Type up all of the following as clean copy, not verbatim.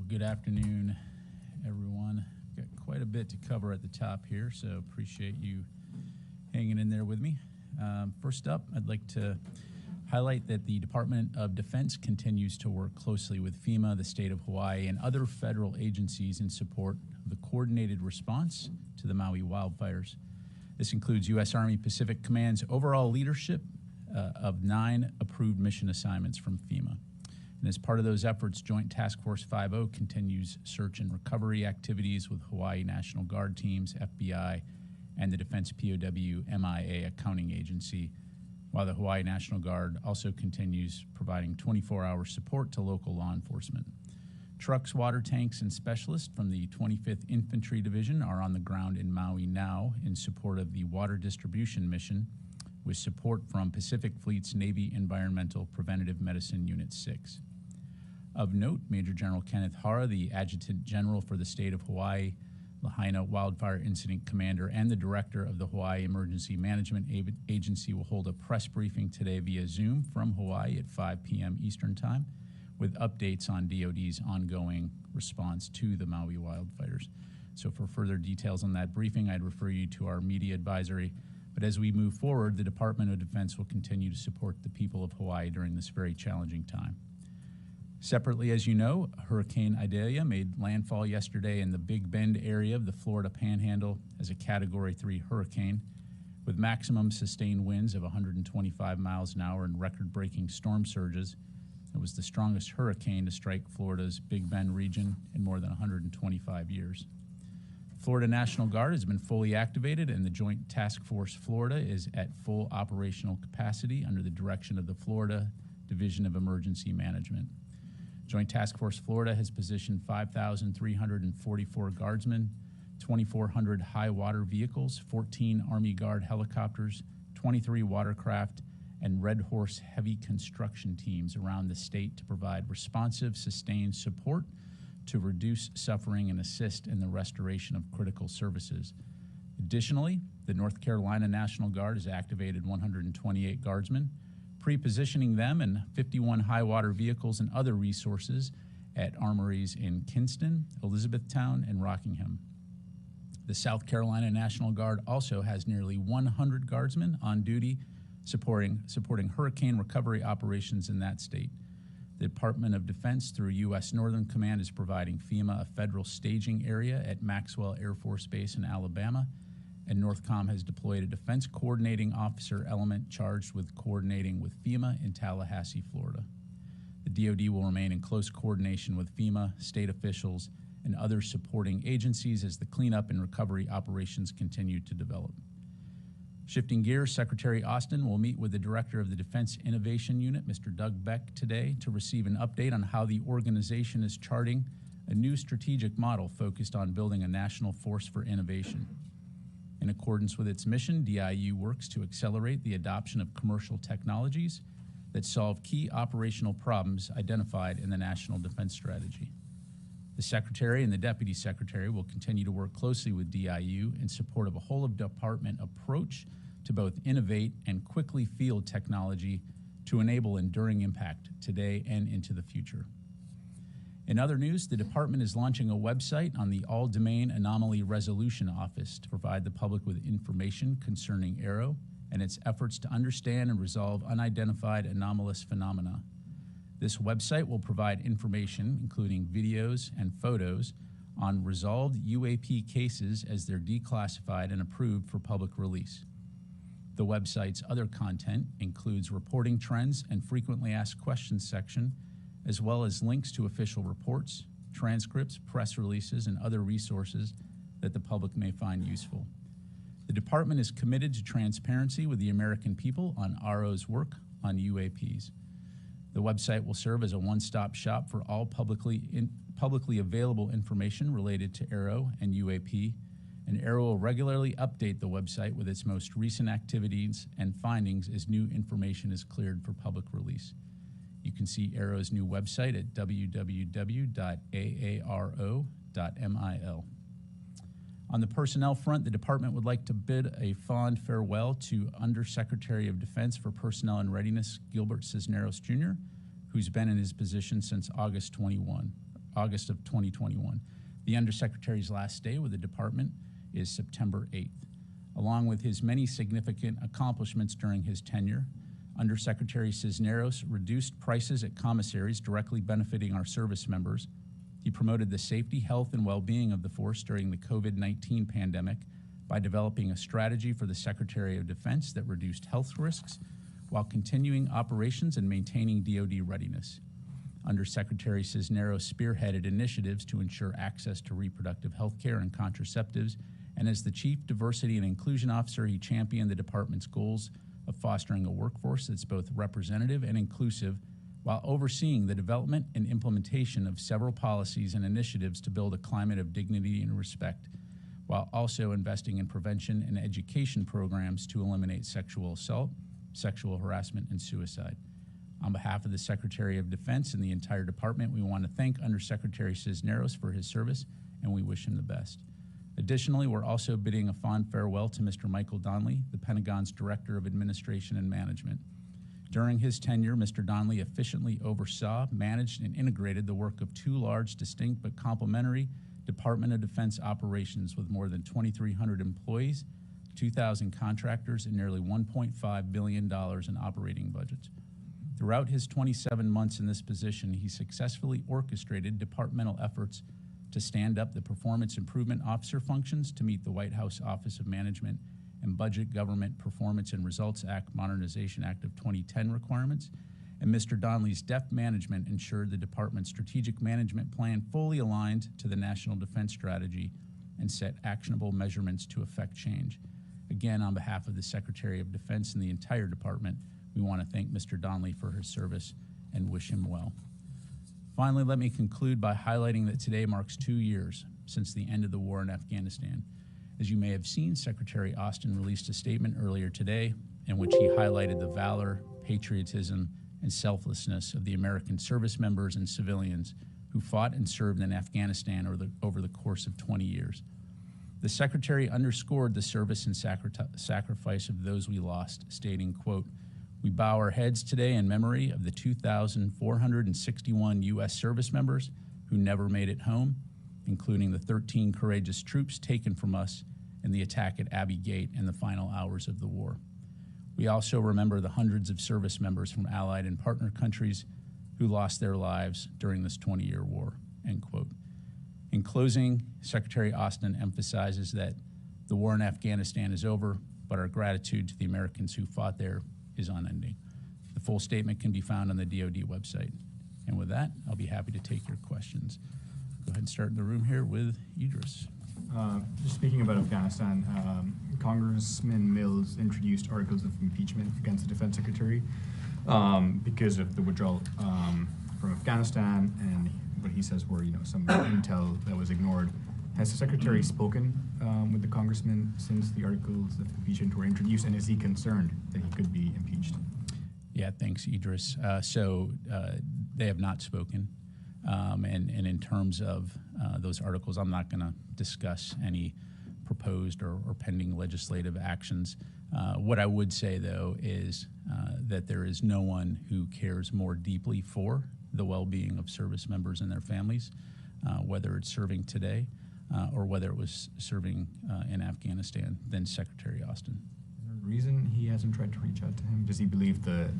Good afternoon, everyone. Got quite a bit to cover at the top here, so appreciate you hanging in there with me. First up, I'd like to highlight that the Department of Defense continues to work closely with FEMA, the state of Hawaii, and other federal agencies in support of the coordinated response to the Maui wildfires. This includes U.S. Army Pacific Command's overall leadership of 9 approved mission assignments from FEMA. And as part of those efforts, Joint Task Force 5.0 continues search and recovery activities with Hawaii National Guard teams, FBI, and the Defense POW MIA Accounting Agency, while the Hawaii National Guard also continues providing 24-hour support to local law enforcement. Trucks, water tanks, and specialists from the 25th Infantry Division are on the ground in Maui now in support of the water distribution mission, with support from Pacific Fleet's Navy Environmental Preventative Medicine Unit 6. Of note, Major General Kenneth Hara, the Adjutant General for the state of Hawaii, Lahaina Wildfire Incident Commander, and the Director of the Hawaii Emergency Management Agency will hold a press briefing today via Zoom from Hawaii at 5 p.m. Eastern Time with updates on DoD's ongoing response to the Maui wildfires. So for further details on that briefing, I'd refer you to our media advisory. But as we move forward, the Department of Defense will continue to support the people of Hawaii during this very challenging time. Separately, as you know, Hurricane Idalia made landfall yesterday in the Big Bend area of the Florida Panhandle as a Category 3 hurricane, with maximum sustained winds of 125 miles an hour and record-breaking storm surges. It was the strongest hurricane to strike Florida's Big Bend region in more than 125 years. Florida National Guard has been fully activated, and the Joint Task Force Florida is at full operational capacity under the direction of the Florida Division of Emergency Management. Joint Task Force Florida has positioned 5,344 guardsmen, 2,400 high water vehicles, 14 Army Guard helicopters, 23 watercraft, and Red Horse heavy construction teams around the state to provide responsive, sustained support to reduce suffering and assist in the restoration of critical services. Additionally, the North Carolina National Guard has activated 128 guardsmen, pre-positioning them in 51 high water vehicles and other resources at armories in Kinston, Elizabethtown, and Rockingham. The South Carolina National Guard also has nearly 100 guardsmen on duty supporting hurricane recovery operations in that state. The Department of Defense, through U.S. Northern Command, is providing FEMA a federal staging area at Maxwell Air Force Base in Alabama, and NORTHCOM has deployed a defense coordinating officer element charged with coordinating with FEMA in Tallahassee, Florida. The DoD will remain in close coordination with FEMA, state officials, and other supporting agencies as the cleanup and recovery operations continue to develop. Shifting gears, Secretary Austin will meet with the Director of the Defense Innovation Unit, Mr. Doug Beck, today to receive an update on how the organization is charting a new strategic model focused on building a national force for innovation. In accordance with its mission, DIU works to accelerate the adoption of commercial technologies that solve key operational problems identified in the National Defense Strategy. The Secretary and the Deputy Secretary will continue to work closely with DIU in support of a whole-of-department approach to both innovate and quickly field technology to enable enduring impact today and into the future. In other news, the Department is launching a website on the All-Domain Anomaly Resolution Office to provide the public with information concerning ARROW and its efforts to understand and resolve unidentified anomalous phenomena. This website will provide information, including videos and photos, on resolved UAP cases as they're declassified and approved for public release. The website's other content includes reporting trends and frequently asked questions section, as well as links to official reports, transcripts, press releases, and other resources that the public may find useful. The Department is committed to transparency with the American people on ARROW's work on UAPs. The website will serve as a one-stop shop for all publicly available information related to ARROW and UAP, and ARROW will regularly update the website with its most recent activities and findings as new information is cleared for public release. You can see ARROW's new website at www.aaro.mil. On the personnel front, the Department would like to bid a fond farewell to Undersecretary of Defense for Personnel and Readiness, Gilbert Cisneros Jr., who's been in his position since August August of 2021. The Undersecretary's last day with the department is September 8th. Along with his many significant accomplishments during his tenure, Undersecretary Cisneros reduced prices at commissaries directly benefiting our service members. He promoted the safety, health, and well-being of the force during the COVID-19 pandemic by developing a strategy for the Secretary of Defense that reduced health risks while continuing operations and maintaining DoD readiness. Undersecretary Cisneros spearheaded initiatives to ensure access to reproductive health care and contraceptives, and as the Chief Diversity and Inclusion Officer, he championed the department's goals of fostering a workforce that's both representative and inclusive, while overseeing the development and implementation of several policies and initiatives to build a climate of dignity and respect, while also investing in prevention and education programs to eliminate sexual assault, sexual harassment, and suicide. On behalf of the Secretary of Defense and the entire department, we want to thank Undersecretary Cisneros for his service, and we wish him the best. Additionally, we're also bidding a fond farewell to Mr. Michael Donnelly, the Pentagon's Director of Administration and Management. During his tenure, Mr. Donnelly efficiently oversaw, managed, and integrated the work of two large, distinct, but complementary Department of Defense operations with more than 2,300 employees, 2,000 contractors, and nearly $1.5 billion in operating budgets. Throughout his 27 months in this position, he successfully orchestrated departmental efforts to stand up the Performance Improvement Officer functions to meet the White House Office of Management and Budget Government Performance and Results Act Modernization Act of 2010 requirements, and Mr. Donnelly's deft management ensured the department's strategic management plan fully aligned to the National Defense Strategy and set actionable measurements to effect change. Again, on behalf of the Secretary of Defense and the entire department, we want to thank Mr. Donnelly for his service and wish him well. Finally, let me conclude by highlighting that today marks 2 years since the end of the war in Afghanistan. As you may have seen, Secretary Austin released a statement earlier today in which he highlighted the valor, patriotism, and selflessness of the American service members and civilians who fought and served in Afghanistan over the course of 20 years. The Secretary underscored the service and sacrifice of those we lost, stating, quote, "We bow our heads today in memory of the 2,461 U.S. service members who never made it home, including the 13 courageous troops taken from us in the attack at Abbey Gate in the final hours of the war. We also remember the hundreds of service members from allied and partner countries who lost their lives during this 20-year war," end quote. In closing, Secretary Austin emphasizes that the war in Afghanistan is over, but our gratitude to the Americans who fought there is unending. The full statement can be found on the DoD website. And with that, I'll be happy to take your questions. Go ahead and start in the room here with Idris. Just speaking about Afghanistan, Congressman Mills introduced articles of impeachment against the Defense Secretary because of the withdrawal from Afghanistan and what he says were, some intel that was ignored. Has the Secretary spoken with the Congressman since the articles of impeachment were introduced, and is he concerned that he could be impeached? Yeah, thanks, Idris. So they have not spoken. And in terms of those articles, I'm not going to discuss any proposed or pending legislative actions. What I would say, though, is that there is no one who cares more deeply for the well-being of service members and their families, whether it's serving today or whether it was serving in Afghanistan, than Secretary Austin. Is there a reason he hasn't tried to reach out to him? Does he believe the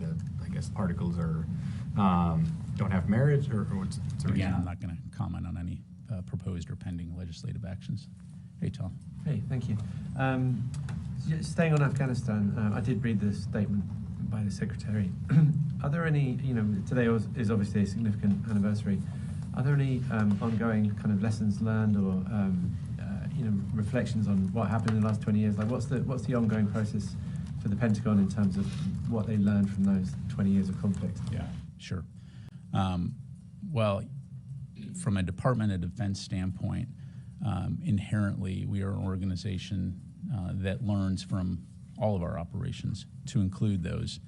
articles are don't have merit, or what's the reason? Again, I'm not going to comment on any proposed or pending legislative actions. Hey, Tom. Hey, thank you. Staying on Afghanistan, I did read the statement by the Secretary. Are there any, today is obviously a significant anniversary. Are there any ongoing kind of lessons learned or, reflections on what happened in the last 20 years? Like, what's the ongoing process for the Pentagon in terms of what they learned from those 20 years of conflict? Yeah, sure. Well, from a Department of Defense standpoint, inherently we are an organization that learns from all of our operations, to include those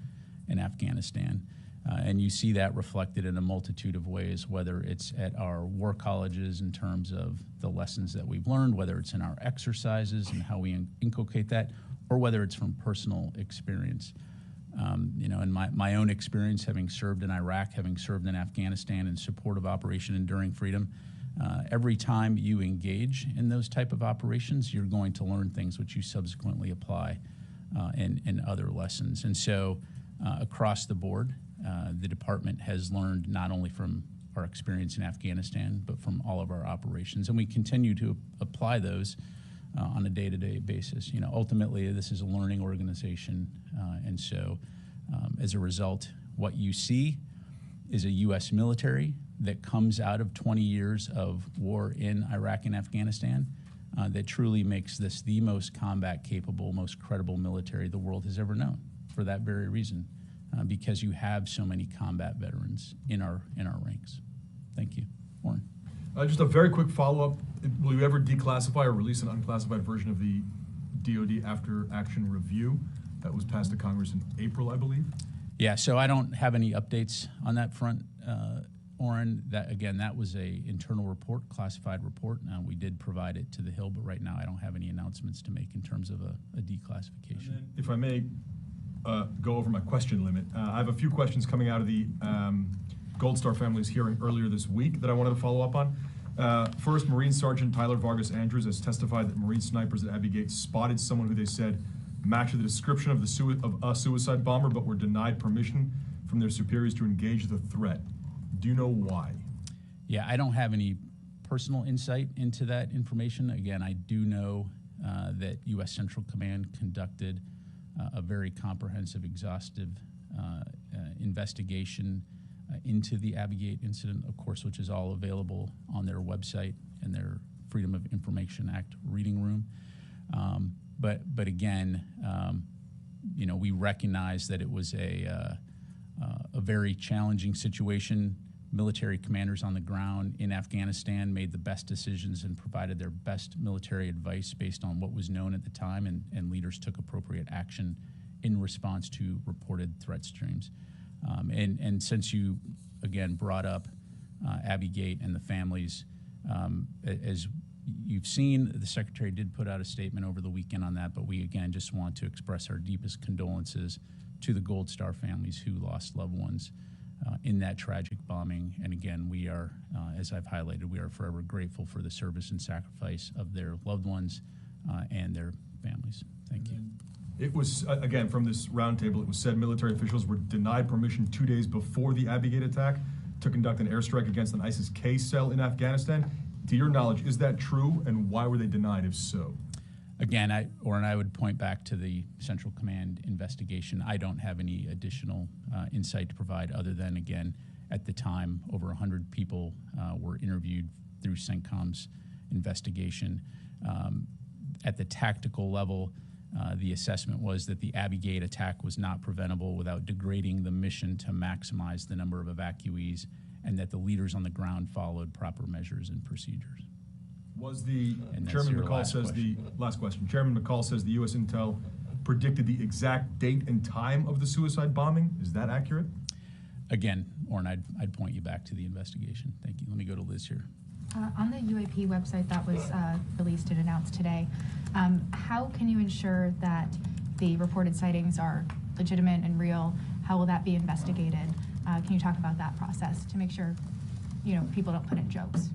in Afghanistan. And you see that reflected in a multitude of ways, whether it's at our war colleges in terms of the lessons that we've learned, whether it's in our exercises and how we inculcate that, or whether it's from personal experience. You know, in my own experience, having served in Iraq, having served in Afghanistan in support of Operation Enduring Freedom, every time you engage in those type of operations, you're going to learn things which you subsequently apply in other lessons. And so across the board, the department has learned not only from our experience in Afghanistan, but from all of our operations. And we continue to apply those on a day-to-day basis. You know, ultimately, this is a learning organization. And so as a result, what you see is a U.S. military that comes out of 20 years of war in Iraq and Afghanistan that truly makes this the most combat capable, most credible military the world has ever known for that very reason, because you have so many combat veterans in our ranks. Thank you. Warren. Just a very quick follow-up. Will you ever declassify or release an unclassified version of the DoD after action review that was passed to Congress in April, I believe? Yeah, so I don't have any updates on that front, Warren. That was a internal report, classified report. We did provide it to the Hill, but right now I don't have any announcements to make in terms of a declassification. And then, if I may go over my question limit, I have a few questions coming out of the Gold Star family's hearing earlier this week that I wanted to follow up on. First, Marine Sergeant Tyler Vargas Andrews has testified that Marine snipers at Abbey Gate spotted someone who they said matched the description of a suicide bomber, but were denied permission from their superiors to engage the threat. Do you know why? Yeah, I don't have any personal insight into that information. Again, I do know that U.S. Central Command conducted a very comprehensive, exhaustive investigation into the Abbey Gate incident, of course, which is all available on their website and their Freedom of Information Act reading room. But again, you know, we recognize that it was a very challenging situation. Military commanders on the ground in Afghanistan made the best decisions and provided their best military advice based on what was known at the time, and leaders took appropriate action in response to reported threat streams. And since you, again, brought up Abbey Gate and the families, as you've seen, the Secretary did put out a statement over the weekend on that, but we, again, just want to express our deepest condolences to the Gold Star families who lost loved ones in that tragic bombing. And again, we are, as I've highlighted, we are forever grateful for the service and sacrifice of their loved ones and their families. Thank you. It was, again, from this roundtable, it was said military officials were denied permission 2 days before the Abbey Gate attack to conduct an airstrike against an ISIS-K cell in Afghanistan. To your knowledge, is that true, and why were they denied, if so? Again, I would point back to the Central Command investigation. I don't have any additional insight to provide other than, again, at the time, over 100 people were interviewed through CENTCOM's investigation. At the tactical level, the assessment was that the Abbey Gate attack was not preventable without degrading the mission to maximize the number of evacuees, and that the leaders on the ground followed proper measures and procedures. Was the And Chairman your McCall last says question. the last question? Chairman McCall says the U.S. Intel predicted the exact date and time of the suicide bombing. Is that accurate? Again, Orrin, I'd point you back to the investigation. Thank you. Let me go to Liz here. On the UAP website that was released and announced today, how can you ensure that the reported sightings are legitimate and real? How will that be investigated? Can you talk about that process to make sure, you know, people don't put in jokes?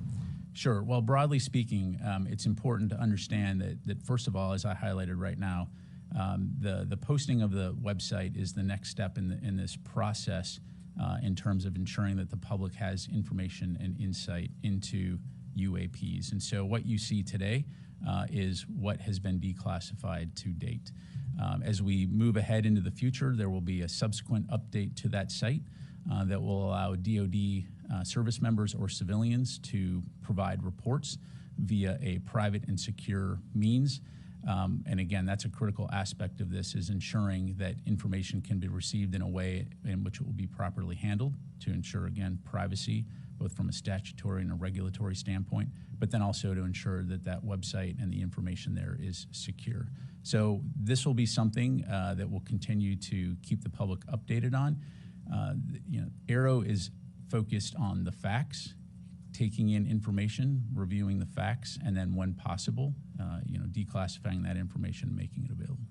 Sure. Well, broadly speaking, it's important to understand that first of all, as I highlighted right now, the posting of the website is the next step in this process in terms of ensuring that the public has information and insight into UAPs. And so what you see today is what has been declassified to date. As we move ahead into the future, there will be a subsequent update to that site that will allow DoD service members or civilians to provide reports via a private and secure means. And again, that's a critical aspect of this, is ensuring that information can be received in a way in which it will be properly handled to ensure, again, privacy, both from a statutory and a regulatory standpoint, but then also to ensure that that website and the information there is secure. So this will be something that we'll continue to keep the public updated on. You know, Aero is focused on the facts, taking in information, reviewing the facts, and then when possible, you know, declassifying that information and making it available.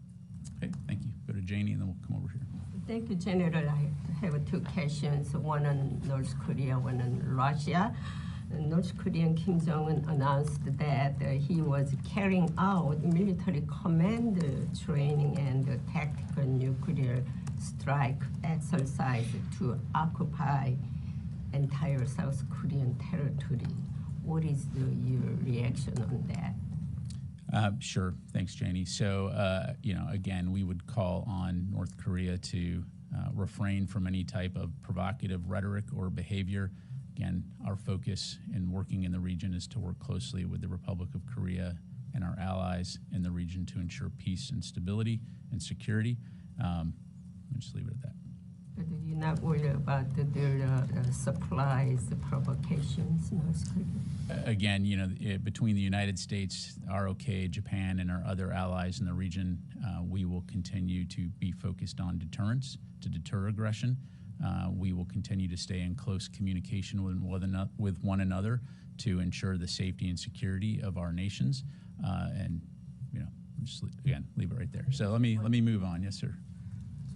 Okay, thank you. Go to Janie, and then we'll come over here. Thank you, General. I have two questions, one on North Korea, one on Russia. North Korean Kim Jong-un announced that he was carrying out military command training and tactical nuclear strike exercise to occupy entire South Korean territory. What is your reaction on that? Sure. Thanks, Janie. So, again, we would call on North Korea to refrain from any type of provocative rhetoric or behavior. Again, our focus in working in the region is to work closely with the Republic of Korea and our allies in the region to ensure peace and stability and security. I'll just leave it at that. But you're not worried about their supplies, the provocations, North Korea? Again, between the United States, ROK, Japan, and our other allies in the region, we will continue to be focused on deterrence to deter aggression. We will continue to stay in close communication with one another to ensure the safety and security of our nations. Just again, leave it right there. So let me move on. Yes, sir.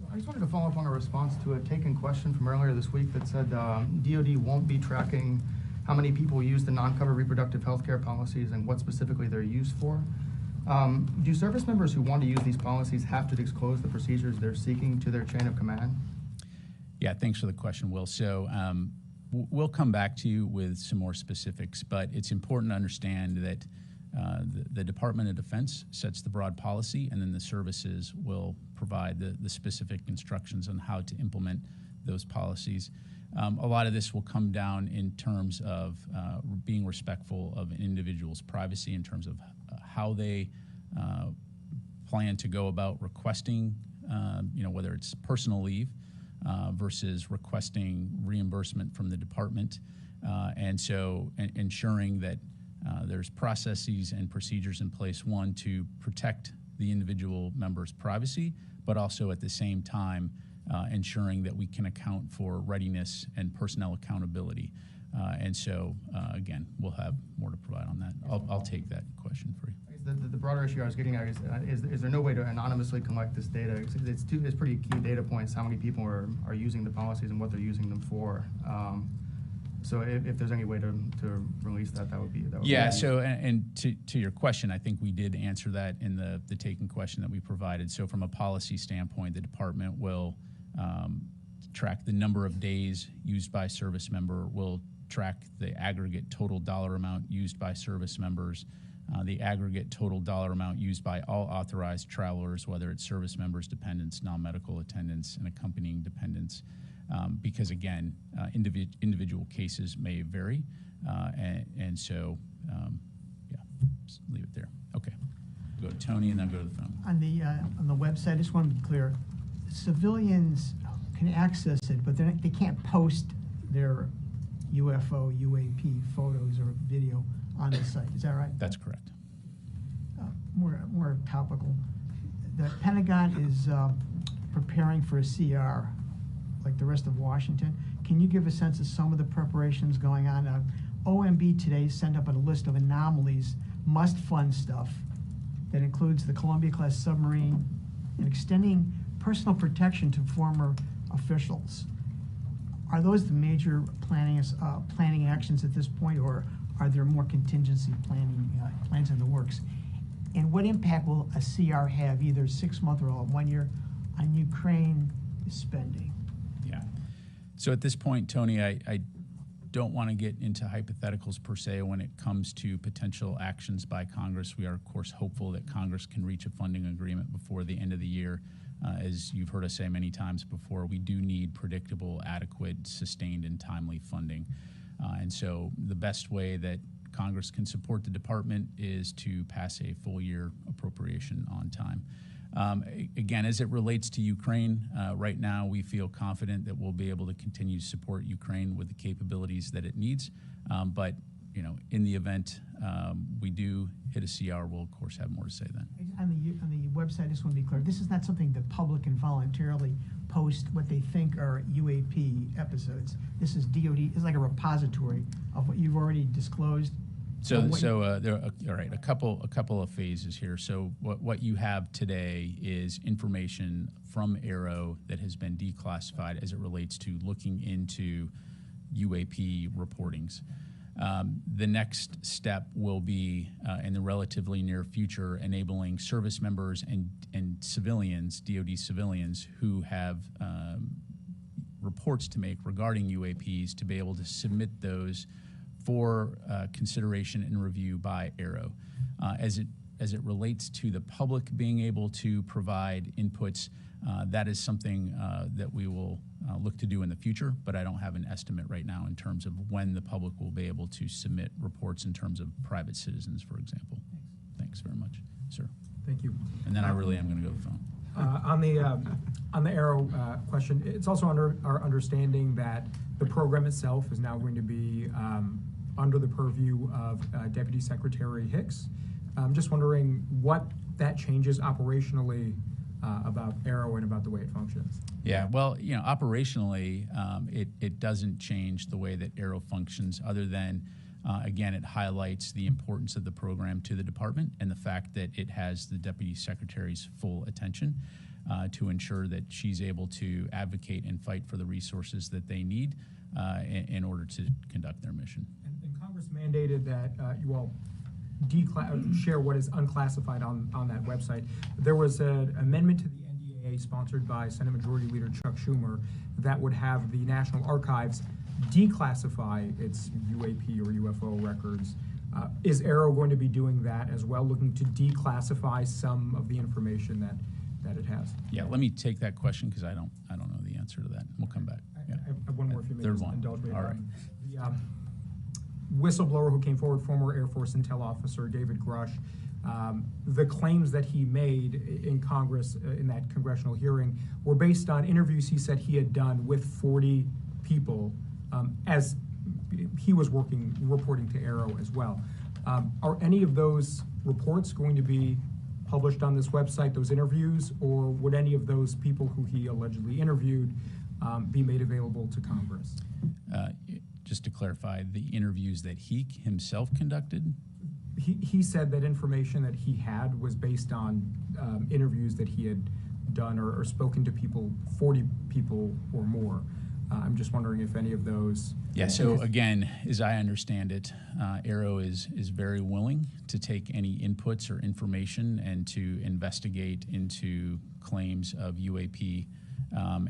I just wanted to follow up on a response to a taken question from earlier this week that said DoD won't be tracking how many people use the non-covered reproductive health care policies and what specifically they're used for. Do service members who want to use these policies have to disclose the procedures they're seeking to their chain of command? Yeah, thanks for the question, Will. So we'll come back to you with some more specifics, but it's important to understand that the Department of Defense sets the broad policy, and then the services will provide the specific instructions on how to implement those policies. A lot of this will come down in terms of being respectful of an individual's privacy in terms of how they plan to go about requesting, whether it's personal leave versus requesting reimbursement from the department. And so ensuring that there's processes and procedures in place, one, to protect the individual member's privacy, but also at the same time ensuring that we can account for readiness and personnel accountability. Again, we'll have more to provide on that. I'll take that question for you. The broader issue I was getting at is there no way to anonymously collect this data? It's pretty key data points, how many people are using the policies and what they're using them for. So if there's any way to release that, that would be yeah. So and to your question, I think we did answer that in the taken question that we provided. So from a policy standpoint, the department will track the number of days used by service member, will track the aggregate total dollar amount used by service members, the aggregate total dollar amount used by all authorized travelers, whether it's service members, dependents, non-medical attendants, and accompanying dependents. Because again, individual cases may vary, so just leave it there. Okay, go to Tony and then go to the phone. On the website, I just want to be clear: civilians can access it, but they can't post their UFO, UAP photos or video on the site. Is that right? That's correct. More topical. The Pentagon is preparing for a CR. Like the rest of Washington. Can you give a sense of some of the preparations going on? OMB today sent up a list of anomalies, must-fund stuff that includes the Columbia-class submarine and extending personal protection to former officials. Are those the major planning actions at this point, or are there more contingency plans in the works? And what impact will a CR have, either 6 month or 1 year, on Ukraine spending? Yeah. So at this point, Tony, I don't want to get into hypotheticals per se when it comes to potential actions by Congress. We are, of course, hopeful that Congress can reach a funding agreement before the end of the year. As you've heard us say many times before, we do need predictable, adequate, sustained, and timely funding. And so the best way that Congress can support the department is to pass a full year appropriation on time. Again, as it relates to Ukraine, right now we feel confident that we'll be able to continue to support Ukraine with the capabilities that it needs. But in the event we do hit a CR, we'll of course have more to say then. On the website, I just want to be clear, this is not something the public can voluntarily post what they think are UAP episodes. This is DoD, it's like a repository of what you've already disclosed. There are all right, a couple of phases here. So what you have today is information from Aero that has been declassified as it relates to looking into UAP reportings. The next step will be, in the relatively near future, enabling service members and civilians, DoD civilians, who have reports to make regarding UAPs to be able to submit those for consideration and review by Aero. As it relates to the public being able to provide inputs, that is something that we will look to do in the future, but I don't have an estimate right now in terms of when the public will be able to submit reports in terms of private citizens, for example. Thanks very much, sir. Thank you. And then I really am going to go to the phone. On the Aero question, it's also our understanding that the program itself is now going to be under the purview of Deputy Secretary Hicks. I'm just wondering what that changes operationally about Aero and about the way it functions. Yeah, well, operationally, it doesn't change the way that Aero functions, other than, again, it highlights the importance of the program to the department and the fact that it has the Deputy Secretary's full attention to ensure that she's able to advocate and fight for the resources that they need in order to conduct their mission. And Congress mandated that you all share what is unclassified on that website. There was an amendment to the NDAA sponsored by Senate Majority Leader Chuck Schumer that would have the National Archives declassify its UAP or UFO records. Is Aero going to be doing that as well, looking to declassify some of the information that it has? Yeah, let me take that question because I don't know the answer to that. We'll come back. I have one more if you may Third one. indulge me. All right. The whistleblower who came forward, former Air Force Intel officer David Grush, the claims that he made in Congress in that congressional hearing were based on interviews he said he had done with 40 people as he was reporting to Aero as well. Are any of those reports going to be published on this website, those interviews, or would any of those people who he allegedly interviewed be made available to Congress? Just to clarify, the interviews that he himself conducted? He said that information that he had was based on interviews that he had done or spoken to people, 40 people or more. I'm just wondering if any of those... Yeah, so again, as I understand it, Aero is very willing to take any inputs or information and to investigate into claims of UAP.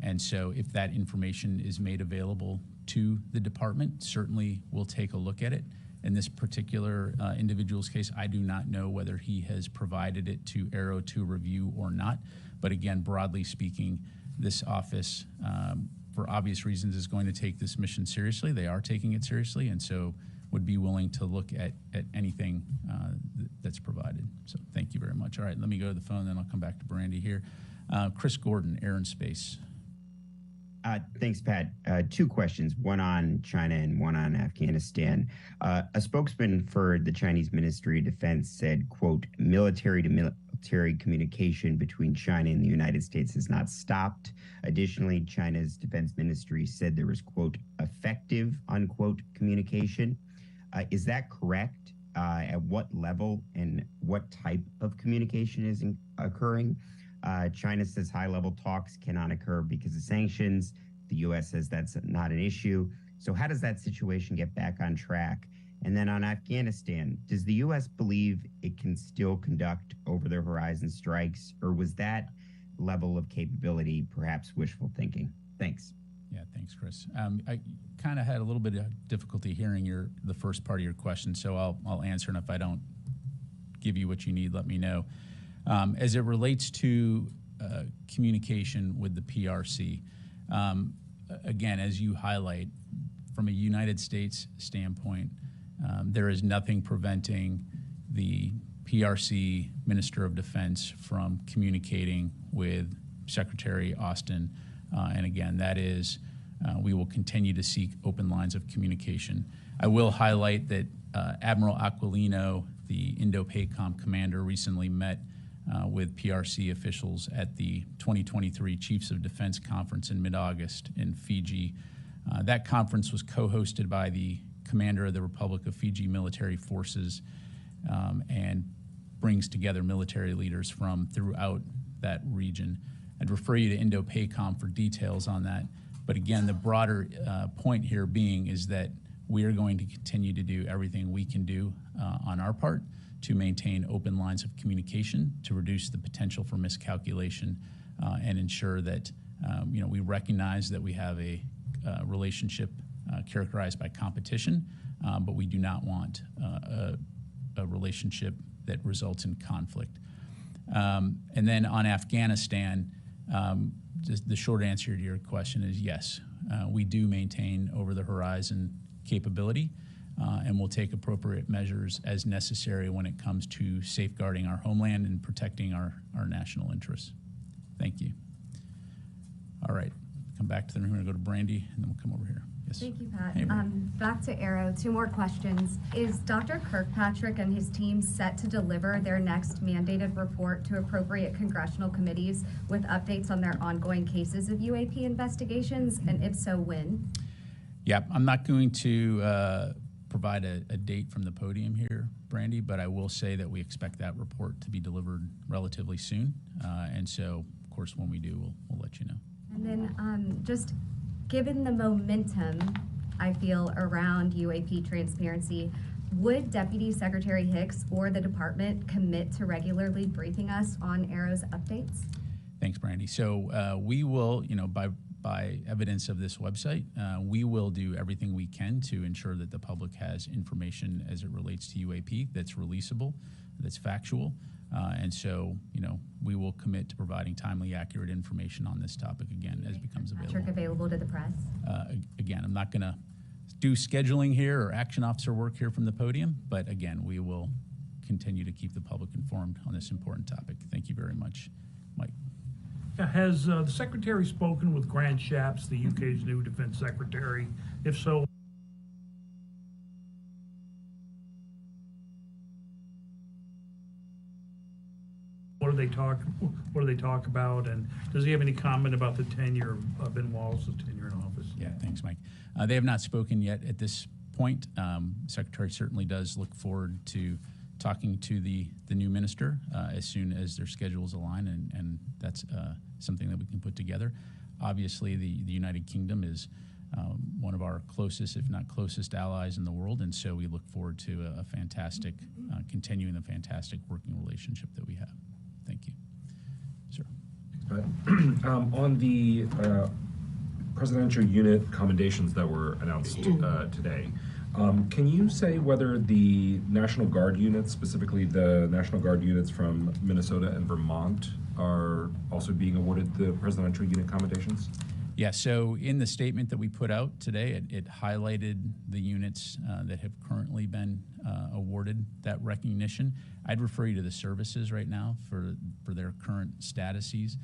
And so if that information is made available to the department, certainly we'll take a look at it. In this particular individual's case, I do not know whether he has provided it to Aero to review or not. But again, broadly speaking, this office, for obvious reasons, is going to take this mission seriously. They are taking it seriously, and so would be willing to look at anything that's provided. So thank you very much. All right, let me go to the phone, then I'll come back to Brandy here. Chris Gordon, Air and Space. Thanks, Pat. Two questions, one on China and one on Afghanistan. A spokesman for the Chinese Ministry of Defense said, quote, military-to-military communication between China and the United States has not stopped. Additionally, China's defense ministry said there was, quote, effective, unquote, communication. Is that correct? At what level and what type of communication is occurring? China says high-level talks cannot occur because of sanctions. The U.S. says that's not an issue. So how does that situation get back on track? And then on Afghanistan, does the U.S. believe it can still conduct over-the-horizon strikes, or was that level of capability perhaps wishful thinking? Thanks. Yeah, thanks, Chris. I kind of had a little bit of difficulty hearing the first part of your question, so I'll answer, and if I don't give you what you need, let me know. As it relates to communication with the PRC, again, as you highlight, from a United States standpoint, there is nothing preventing the PRC Minister of Defense from communicating with Secretary Austin. And again, that is, we will continue to seek open lines of communication. I will highlight that Admiral Aquilino, the Indo-PACOM commander, recently met with PRC officials at the 2023 Chiefs of Defense Conference in mid-August in Fiji. That conference was co-hosted by the commander of the Republic of Fiji Military Forces and brings together military leaders from throughout that region. I'd refer you to INDOPACOM for details on that. But again, the broader point here being is that we are going to continue to do everything we can do on our part to maintain open lines of communication, to reduce the potential for miscalculation, and ensure that we recognize that we have a relationship characterized by competition, but we do not want a relationship that results in conflict. And then on Afghanistan, the short answer to your question is yes. We do maintain over-the-horizon capability, and we'll take appropriate measures as necessary when it comes to safeguarding our homeland and protecting our national interests. Thank you. All right, come back to the room. We're going to go to Brandy, and then we'll come over here. Yes. Thank you, Pat. Hey, Back to Aero, 2 more questions. Is Dr. Kirkpatrick and his team set to deliver their next mandated report to appropriate congressional committees with updates on their ongoing cases of UAP investigations, and if so, when? Yeah, I'm not going to provide a date from the podium here, Brandy, but I will say that we expect that report to be delivered relatively soon. And so, of course, when we do, we'll let you know. And then just given the momentum, I feel, around UAP transparency, would Deputy Secretary Hicks or the department commit to regularly briefing us on Aero's updates? Thanks, Brandy. So we will, by evidence of this website, we will do everything we can to ensure that the public has information as it relates to UAP that's releasable, that's factual. And so, we will commit to providing timely, accurate information on this topic again as it becomes available. Patrick available to the press? Again, I'm not going to do scheduling here or action officer work here from the podium, but again, we will continue to keep the public informed on this important topic. Thank you very much, Mike. Has the Secretary spoken with Grant Shapps, the UK's new Defense Secretary? If so, what do they talk about, and does he have any comment about the tenure of Ben Wallace's tenure in office? Yeah, thanks, Mike. They have not spoken yet at this point. Secretary certainly does look forward to talking to the new minister as soon as their schedules align, and that's something that we can put together. Obviously, the United Kingdom is one of our closest, if not closest, allies in the world, and so we look forward to a fantastic, continuing the fantastic working relationship that we have. Thank you. Sir. On the presidential unit commendations that were announced today, can you say whether the National Guard units, specifically the National Guard units from Minnesota and Vermont, are also being awarded the presidential unit commendations? Yeah, so in the statement that we put out today, it highlighted the units that have currently been awarded that recognition. I'd refer you to the services right now for their current statuses.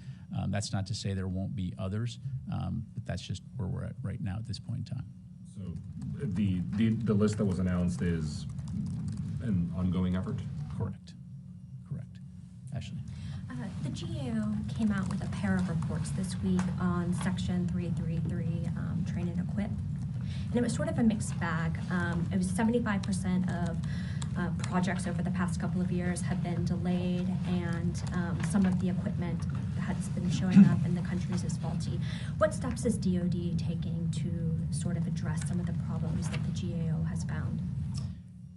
That's not to say there won't be others, but that's just where we're at right now at this point in time. So the list that was announced is an ongoing effort? Correct. Correct. Ashley. The GAO came out with a pair of reports this week on Section 333, train and equip. And it was sort of a mixed bag. It was 75% of projects over the past couple of years have been delayed, and some of the equipment that's been showing up in the countries is faulty. What steps is DoD taking to sort of address some of the problems that the GAO has found?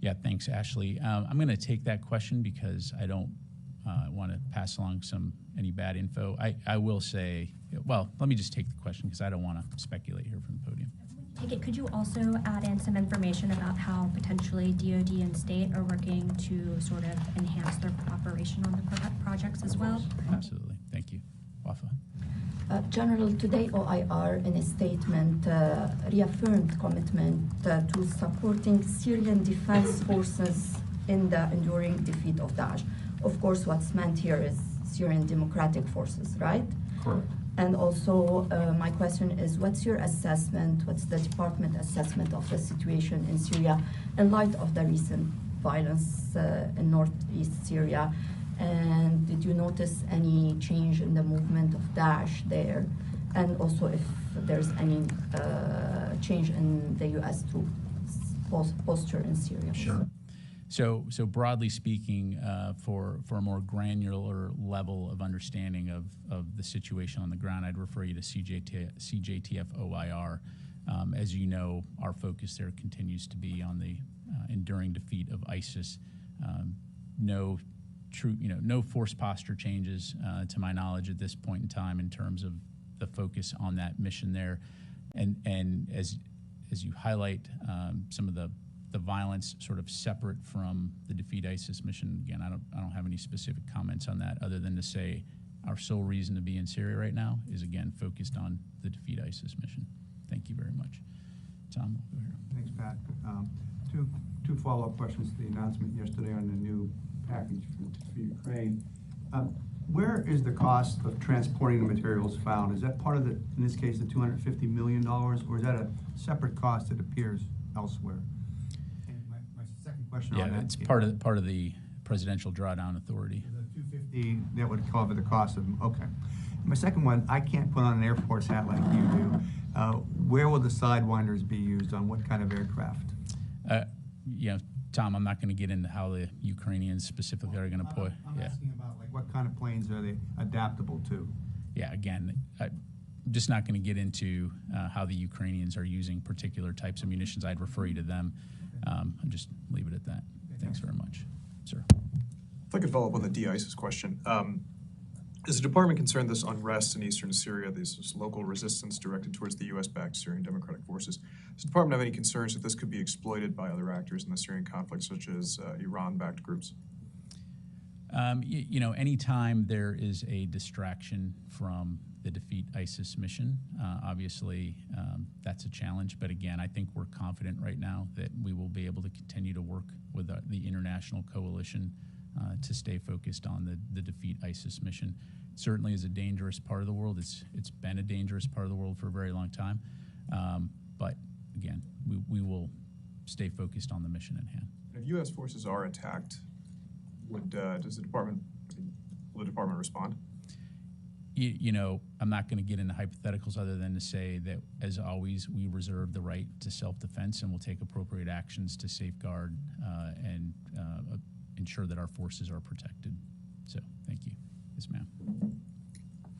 Yeah, thanks, Ashley. I'm going to take that question because I don't want to pass along any bad info. I will say, well, let me just take the question because I don't want to speculate here from the podium. Take it. Could you also add in some information about how potentially DoD and state are working to sort of enhance their cooperation on the projects as well? Absolutely. Thank you. Wafa. General, today OIR in a statement reaffirmed commitment to supporting Syrian defense forces in the enduring defeat of Daesh. Of course, what's meant here is Syrian Democratic Forces, right? Correct. And also, my question is, what's your assessment, what's the department assessment of the situation in Syria in light of the recent violence in northeast Syria? And did you notice any change in the movement of Daesh there? And also if there's any change in the U.S. troops posture in Syria? Sure. So broadly speaking, for a more granular level of understanding of the situation on the ground, I'd refer you to CJTF OIR. As you know, our focus there continues to be on the enduring defeat of ISIS. No force posture changes to my knowledge at this point in time in terms of the focus on that mission there. And as you highlight some of the violence sort of separate from the defeat ISIS mission, again, I don't have any specific comments on that other than to say our sole reason to be in Syria right now is, again, focused on the defeat ISIS mission. Thank you very much. Tom, go here. Thanks, Pat. Two follow-up questions to the announcement yesterday on the new package for Ukraine. Where is the cost of transporting the materials found? Is that part of in this case, the $250 million, or is that a separate cost that appears elsewhere? And my second question on that. Yeah, it's part of the Presidential Drawdown Authority. The 250, that would cover the cost of them. Okay. My second one, I can't put on an Air Force hat like you do. Where will the Sidewinders be used on what kind of aircraft? Tom, I'm not going to get into how the Ukrainians specifically are going to put. I'm asking about like what kind of planes are they adaptable to? Yeah, again, I'm just not going to get into how the Ukrainians are using particular types of munitions. I'd refer you to them. I'll just leave it at that. Thanks very much, sir. If I could follow up on the de-ISIS question. Is the department concerned this unrest in eastern Syria, this local resistance directed towards the U.S.-backed Syrian Democratic Forces? Does the department have any concerns that this could be exploited by other actors in the Syrian conflict, such as Iran-backed groups? Anytime there is a distraction from the defeat ISIS mission, obviously that's a challenge. But again, I think we're confident right now that we will be able to continue to work with the international coalition to stay focused on the defeat ISIS mission. It certainly is a dangerous part of the world. It's been a dangerous part of the world for a very long time. But again, we will stay focused on the mission at hand. If U.S. forces are attacked, will the department respond? I'm not going to get into hypotheticals other than to say that, as always, we reserve the right to self-defense and will take appropriate actions to safeguard and ensure that our forces are protected. So, thank you. Yes, ma'am.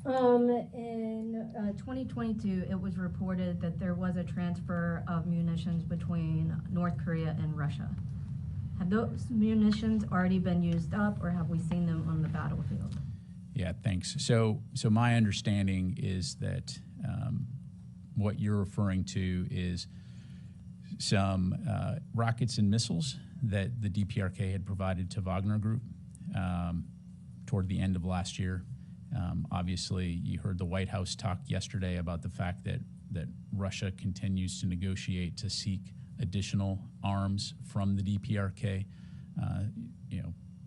In 2022, it was reported that there was a transfer of munitions between North Korea and Russia. Have those munitions already been used up, or have we seen them on the battlefield? Yeah, thanks. So my understanding is that what you're referring to is some rockets and missiles that the DPRK had provided to Wagner Group toward the end of last year. Obviously, you heard the White House talk yesterday about the fact that Russia continues to negotiate to seek additional arms from the DPRK,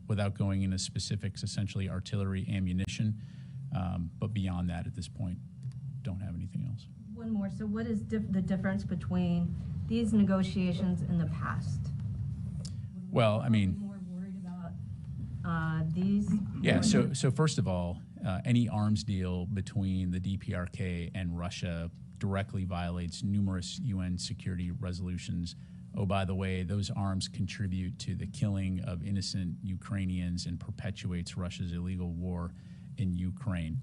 without going into specifics, essentially artillery, ammunition. But beyond that, at this point, don't have anything else. One more. So what is the difference between these negotiations in the past? Well, I mean, more worried about these? Yeah, so first of all, any arms deal between the DPRK and Russia directly violates numerous UN security resolutions. Oh, by the way, those arms contribute to the killing of innocent Ukrainians and perpetuates Russia's illegal war in Ukraine.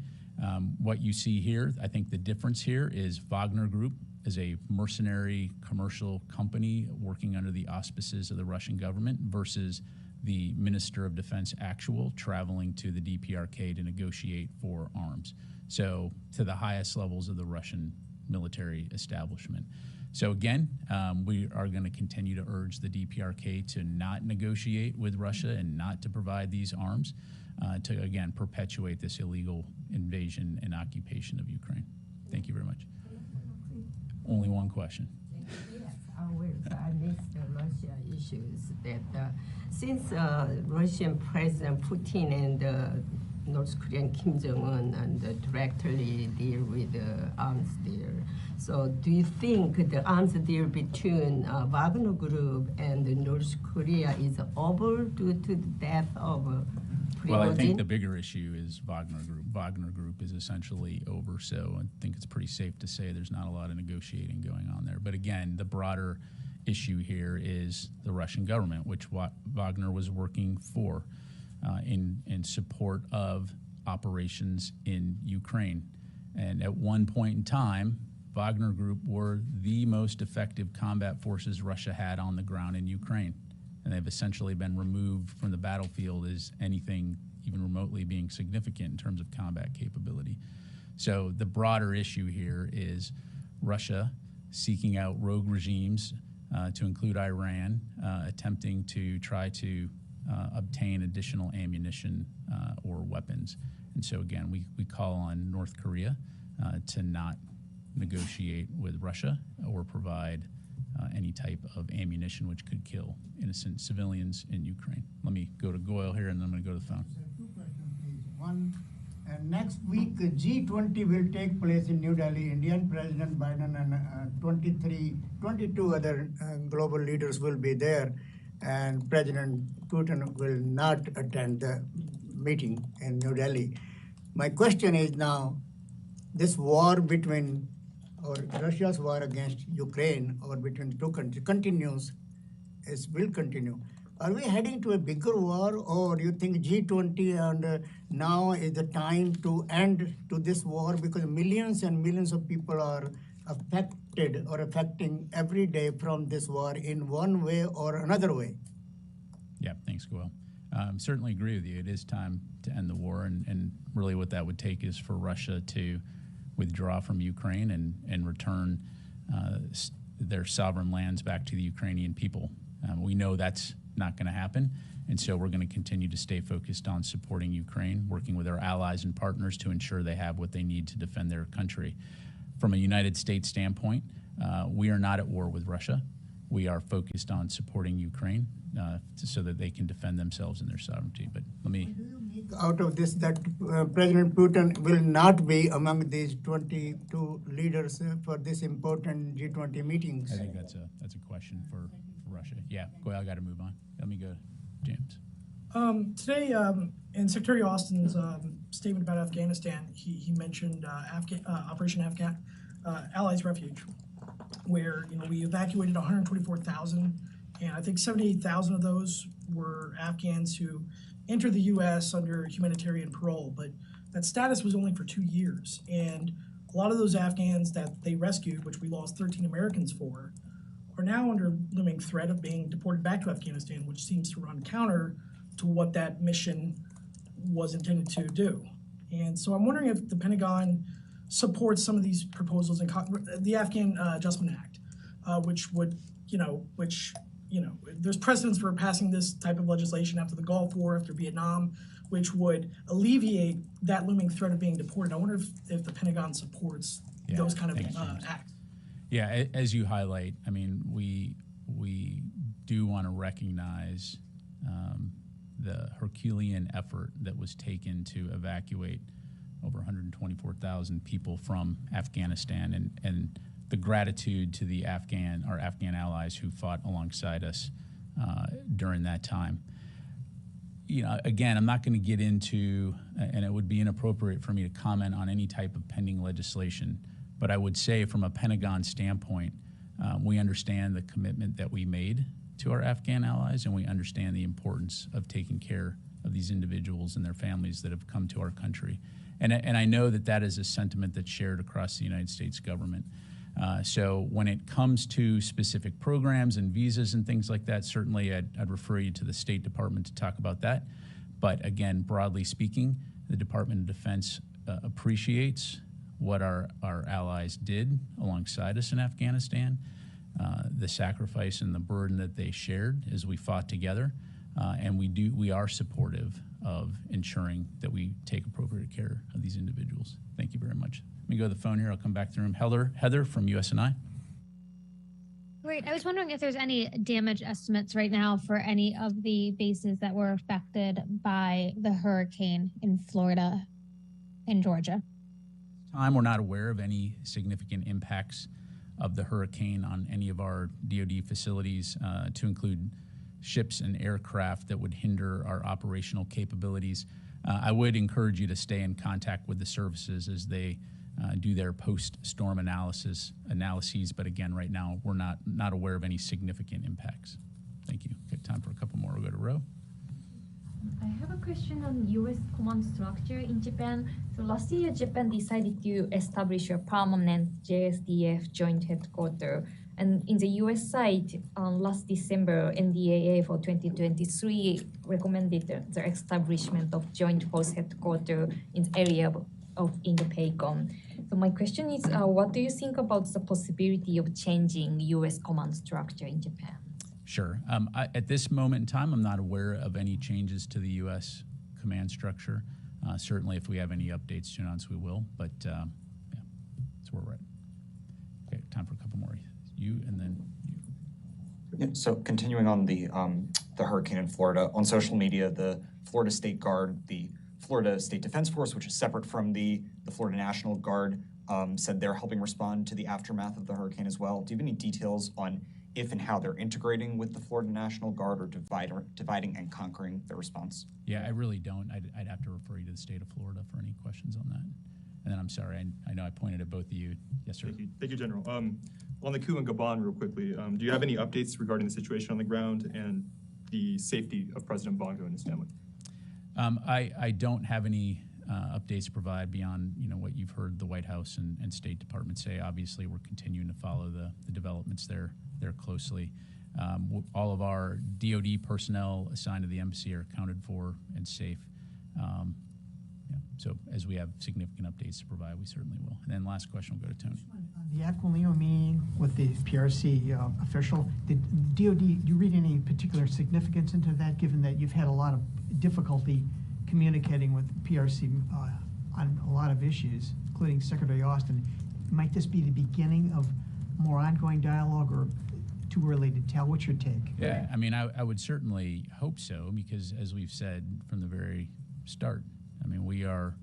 What you see here, I think the difference here is Wagner Group is a mercenary commercial company working under the auspices of the Russian government versus the Minister of Defense actual traveling to the DPRK to negotiate for arms. So to the highest levels of the Russian military establishment. So again, we are going to continue to urge the DPRK to not negotiate with Russia and not to provide these arms to, again, perpetuate this illegal invasion and occupation of Ukraine. Thank you very much. Only one question. Yes, I missed the Russia issues. That since Russian President Putin and North Korean Kim Jong-un and directly deal with the arms deal. So do you think the arms deal between Wagner Group and North Korea is over due to the death of Prigozhin? Well, I think the bigger issue is Wagner Group. Wagner Group is essentially over, so I think it's pretty safe to say there's not a lot of negotiating going on there. But again, the broader issue here is the Russian government, which Wagner was working for in support of operations in Ukraine. And at one point in time, Wagner Group were the most effective combat forces Russia had on the ground in Ukraine. And they've essentially been removed from the battlefield as anything even remotely being significant in terms of combat capability. So the broader issue here is Russia seeking out rogue regimes, to include Iran, attempting to try to obtain additional ammunition or weapons. And so again, we call on North Korea to not negotiate with Russia or provide any type of ammunition which could kill innocent civilians in Ukraine. Let me go to Goyle here, and then I'm going to go to the phone. Two questions, please. One, next week G20 will take place in New Delhi. Indian President Biden and 22 other global leaders will be there, and President Putin will not attend the meeting in New Delhi. My question is now, this war between, or Russia's war against Ukraine, or between two countries, continues, will continue. Are we heading to a bigger war, or do you think G20 and now is the time to end to this war, because millions and millions of people are affected or affecting every day from this war in one way or another way? Yeah, thanks, Goyle. Certainly agree with you. It is time to end the war, and really what that would take is for Russia to withdraw from Ukraine and return their sovereign lands back to the Ukrainian people. We know that's not going to happen, and so we're going to continue to stay focused on supporting Ukraine, working with our allies and partners to ensure they have what they need to defend their country. From a United States standpoint, we are not at war with Russia. We are focused on supporting Ukraine so that they can defend themselves and their sovereignty. But let me... Out of this, that President Putin will not be among these 22 leaders for this important G20 meetings? I think that's a question for Russia. Yeah, I got to move on. Let me go, James. Today, in Secretary Austin's statement about Afghanistan, he mentioned Operation Afghan Allies Refuge, where we evacuated 124,000, and I think 78,000 of those were Afghans who entered the U.S. under humanitarian parole, but that status was only for 2 years, and a lot of those Afghans that they rescued, which we lost 13 Americans for, are now under looming threat of being deported back to Afghanistan, which seems to run counter to what that mission was intended to do. And so I'm wondering if the Pentagon supports some of these proposals in the Afghan Adjustment Act, which would, there's precedence for passing this type of legislation after the Gulf War, after Vietnam, which would alleviate that looming threat of being deported. I wonder if the Pentagon supports those kind of acts. Yeah, as you highlight, I mean, we do want to recognize the Herculean effort that was taken to evacuate over 124,000 people from Afghanistan, and the gratitude to our Afghan allies who fought alongside us during that time. Again, I'm not going to get into, and it would be inappropriate for me to comment on any type of pending legislation, but I would say from a Pentagon standpoint, we understand the commitment that we made to our Afghan allies, and we understand the importance of taking care of these individuals and their families that have come to our country. And I know that is a sentiment that's shared across the United States government. So when it comes to specific programs and visas and things like that, certainly I'd refer you to the State Department to talk about that. But again, broadly speaking, the Department of Defense appreciates what our allies did alongside us in Afghanistan, the sacrifice and the burden that they shared as we fought together, and we are supportive of ensuring that we take appropriate care of these individuals. Thank you very much. Let me go to the phone here. I'll come back to the room. Heather from USNI. Great. I was wondering if there's any damage estimates right now for any of the bases that were affected by the hurricane in Florida and Georgia. We're not aware of any significant impacts of the hurricane on any of our DoD facilities, to include ships and aircraft that would hinder our operational capabilities. I would encourage you to stay in contact with the services as they do their post-storm analyses. But again, right now, we're not aware of any significant impacts. Thank you. Got time for a couple more. We'll go to Ro. I have a question on U.S. command structure in Japan. So last year, Japan decided to establish a permanent JSDF joint headquarters. And in the U.S. side, last December, NDAA for 2023 recommended the establishment of joint force headquarters in the area of Indo-Pacom. So my question is, what do you think about the possibility of changing U.S. command structure in Japan? Sure. At this moment in time, I'm not aware of any changes to the U.S. command structure. Certainly, if we have any updates to announce, we will. But yeah, that's where we're at. Okay, time for a couple more. You and then you. Yeah, so continuing on the hurricane in Florida, on social media, the Florida State Guard, the Florida State Defense Force, which is separate from the Florida National Guard, said they're helping respond to the aftermath of the hurricane as well. Do you have any details on if and how they're integrating with the Florida National Guard or dividing and conquering their response? Yeah, I really don't. I'd have to refer you to the state of Florida for any questions on that. And then I'm sorry, I know I pointed at both of you. Yes, sir. Thank you, General. On the coup in Gabon, real quickly, do you have any updates regarding the situation on the ground and the safety of President Bongo and his family? I don't have any updates to provide beyond what you've heard the White House and State Department say. Obviously, we're continuing to follow the developments there closely. All of our DoD personnel assigned to the embassy are accounted for and safe. So as we have significant updates to provide, we certainly will. And then last question will go to Tony. The Aquilino meeting with the PRC official, did DoD, do you read any particular significance into that, given that you've had a lot of difficulty communicating with PRC on a lot of issues, including Secretary Austin? Might this be the beginning of more ongoing dialogue, or too early to tell? What's your take? Yeah, I mean, I would certainly hope so, because as we've said from the very start, I mean, we are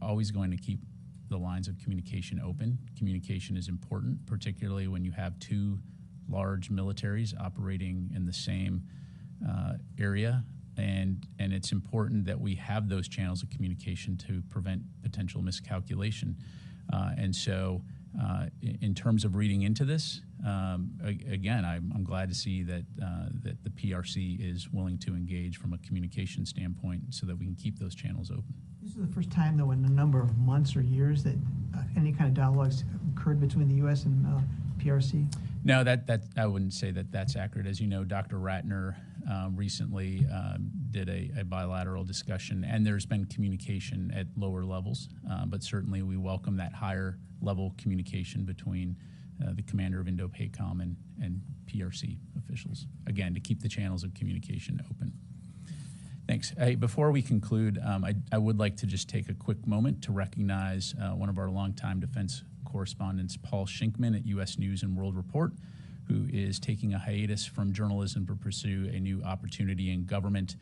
always going to keep the lines of communication open. Communication is important, particularly when you have two large militaries operating in the same area, and it's important that we have those channels of communication to prevent potential miscalculation. And so, in terms of reading into this, again, I'm glad to see that that the PRC is willing to engage from a communication standpoint, so that we can keep those channels open. This is the first time, though, in a number of months or years that any kind of dialogues occurred between the U.S. and PRC? No, that I wouldn't say that that's accurate. As you know, Dr. Ratner recently did a bilateral discussion, and there's been communication at lower levels, but certainly we welcome that higher level communication between the commander of Indo-Pacom and PRC officials, again, to keep the channels of communication open. Thanks. Hey, before we conclude, I would like to just take a quick moment to recognize one of our longtime defense correspondents, Paul Shinkman at U.S. News and World Report, who is taking a hiatus from journalism to pursue a new opportunity in government.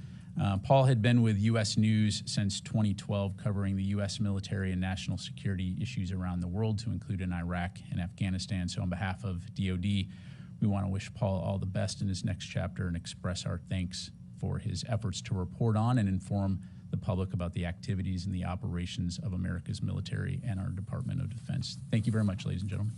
Paul had been with U.S. News since 2012, covering the U.S. military and national security issues around the world, to include in Iraq and Afghanistan. So on behalf of DoD, we want to wish Paul all the best in his next chapter and express our thanks for his efforts to report on and inform the public about the activities and the operations of America's military and our Department of Defense. Thank you very much, ladies and gentlemen.